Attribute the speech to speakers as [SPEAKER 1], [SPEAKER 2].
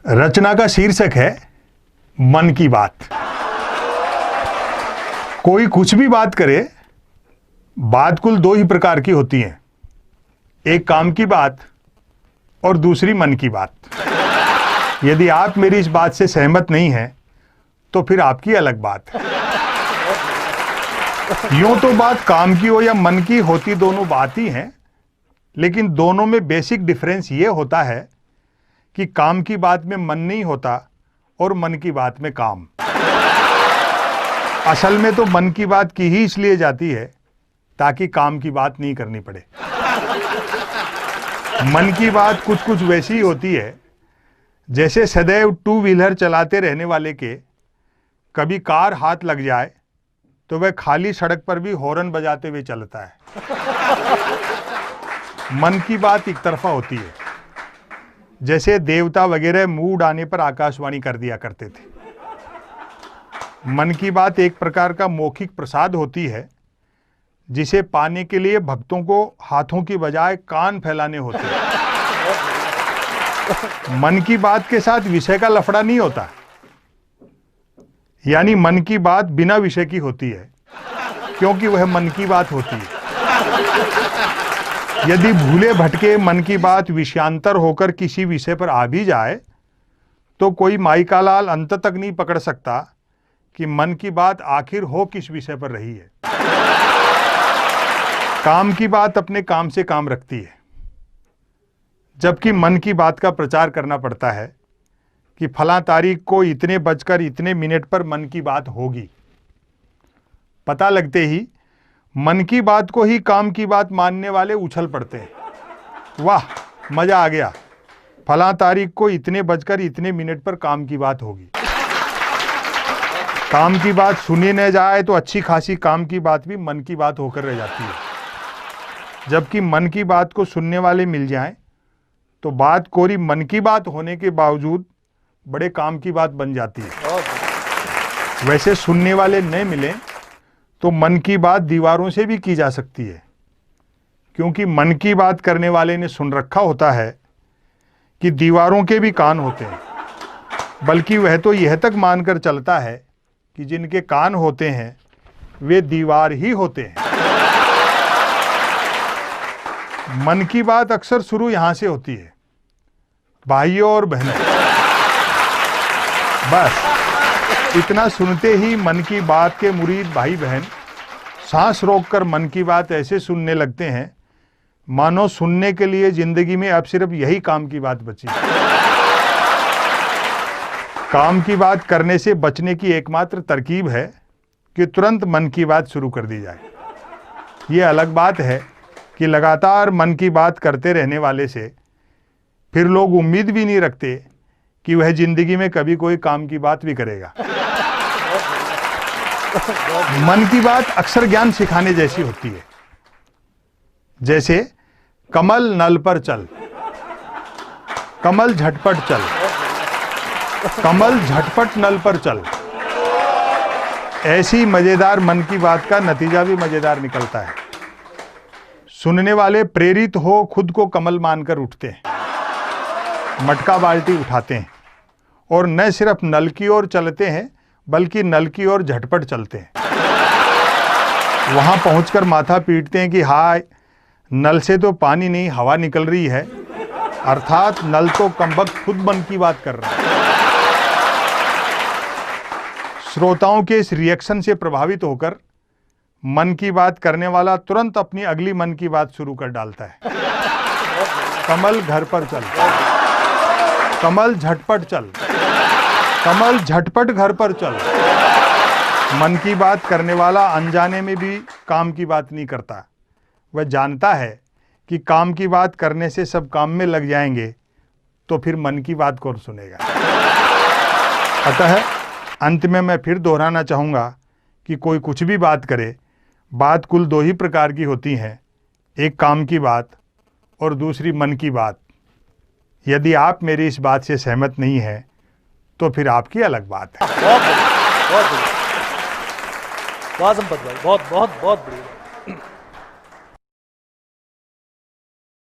[SPEAKER 1] रचना का शीर्षक है मन की बात। कोई कुछ भी बात करे, बात कुल दो ही प्रकार की होती हैं, एक काम की बात और दूसरी मन की बात। यदि आप मेरी इस बात से सहमत नहीं हैं तो फिर आपकी अलग बात है। यूं तो बात काम की हो या मन की होती दोनों बात ही हैं, लेकिन दोनों में बेसिक डिफरेंस ये होता है कि काम की बात में मन नहीं होता और मन की बात में काम। असल में तो मन की बात की ही इसलिए जाती है ताकि काम की बात नहीं करनी पड़े। मन की बात कुछ कुछ वैसी होती है जैसे सदैव टू व्हीलर चलाते रहने वाले के कभी कार हाथ लग जाए तो वह खाली सड़क पर भी हॉर्न बजाते हुए चलता है। मन की बात एक तरफा होती है, जैसे देवता वगैरह मूड आने पर आकाशवाणी कर दिया करते थे। मन की बात एक प्रकार का मौखिक प्रसाद होती है जिसे पाने के लिए भक्तों को हाथों की बजाय कान फैलाने होते हैं। मन की बात के साथ विषय का लफड़ा नहीं होता, यानी मन की बात बिना विषय की होती है क्योंकि वह मन की बात होती है। यदि भूले भटके मन की बात विषयांतर होकर किसी विषय पर आ भी जाए तो कोई माई का लाल अंत तक नहीं पकड़ सकता कि मन की बात आखिर हो किस विषय पर रही है। काम की बात अपने काम से काम रखती है, जबकि मन की बात का प्रचार करना पड़ता है कि फलां तारीख को इतने बजकर इतने मिनट पर मन की बात होगी। पता लगते ही मन की बात को ही काम की बात मानने वाले उछल पड़ते हैं। वाह, मजा आ गया, फलां तारीख को इतने बजकर इतने मिनट पर काम की बात होगी। काम की बात सुनी न जाए तो अच्छी खासी काम की बात भी मन की बात होकर रह जाती है, जबकि मन की बात को सुनने वाले मिल जाएं तो बात कोरी मन की बात होने के बावजूद बड़े काम की बात बन जाती है। वैसे सुनने वाले न मिलें तो मन की बात दीवारों से भी की जा सकती है, क्योंकि मन की बात करने वाले ने सुन रखा होता है कि दीवारों के भी कान होते हैं, बल्कि वह तो यह तक मानकर चलता है कि जिनके कान होते हैं वे दीवार ही होते हैं। मन की बात अक्सर शुरू यहां से होती है, भाइयों और बहनों। बस इतना सुनते ही मन की बात के मुरीद भाई बहन सांस रोककर मन की बात ऐसे सुनने लगते हैं मानो सुनने के लिए जिंदगी में अब सिर्फ यही काम की बात बची। काम की बात करने से बचने की एकमात्र तरकीब है कि तुरंत मन की बात शुरू कर दी जाए। ये अलग बात है कि लगातार मन की बात करते रहने वाले से फिर लोग उम्मीद भी नहीं रखते कि वह जिंदगी में कभी कोई काम की बात भी करेगा। मन की बात अक्सर ज्ञान सिखाने जैसी होती है, जैसे कमल नल पर चल, कमल झटपट चल, कमल झटपट नल पर चल। ऐसी मजेदार मन की बात का नतीजा भी मजेदार निकलता है। सुनने वाले प्रेरित हो खुद को कमल मानकर उठते हैं, मटका बाल्टी उठाते हैं और न सिर्फ नल की ओर चलते हैं बल्कि नल की ओर झटपट चलते हैं। वहां पहुंचकर माथा पीटते हैं कि हाय, नल से तो पानी नहीं हवा निकल रही है, अर्थात नल तो कमबख्त खुद मन की बात कर रहा है। श्रोताओं के इस रिएक्शन से प्रभावित होकर मन की बात करने वाला तुरंत अपनी अगली मन की बात शुरू कर डालता है। कमल घर पर चल, कमल झटपट चल, कमल झटपट घर पर चल। मन की बात करने वाला अनजाने में भी काम की बात नहीं करता। वह जानता है कि काम की बात करने से सब काम में लग जाएंगे तो फिर मन की बात कौन सुनेगा। अतः अंत में मैं फिर दोहराना चाहूँगा कि कोई कुछ भी बात करे, बात कुल दो ही प्रकार की होती हैं, एक काम की बात और दूसरी मन की बात। यदि आप मेरी इस बात से सहमत नहीं हैं तो फिर आपकी अलग बात है।
[SPEAKER 2] बहुत बहुत बहुत बहुत बहुत बहुत बहुत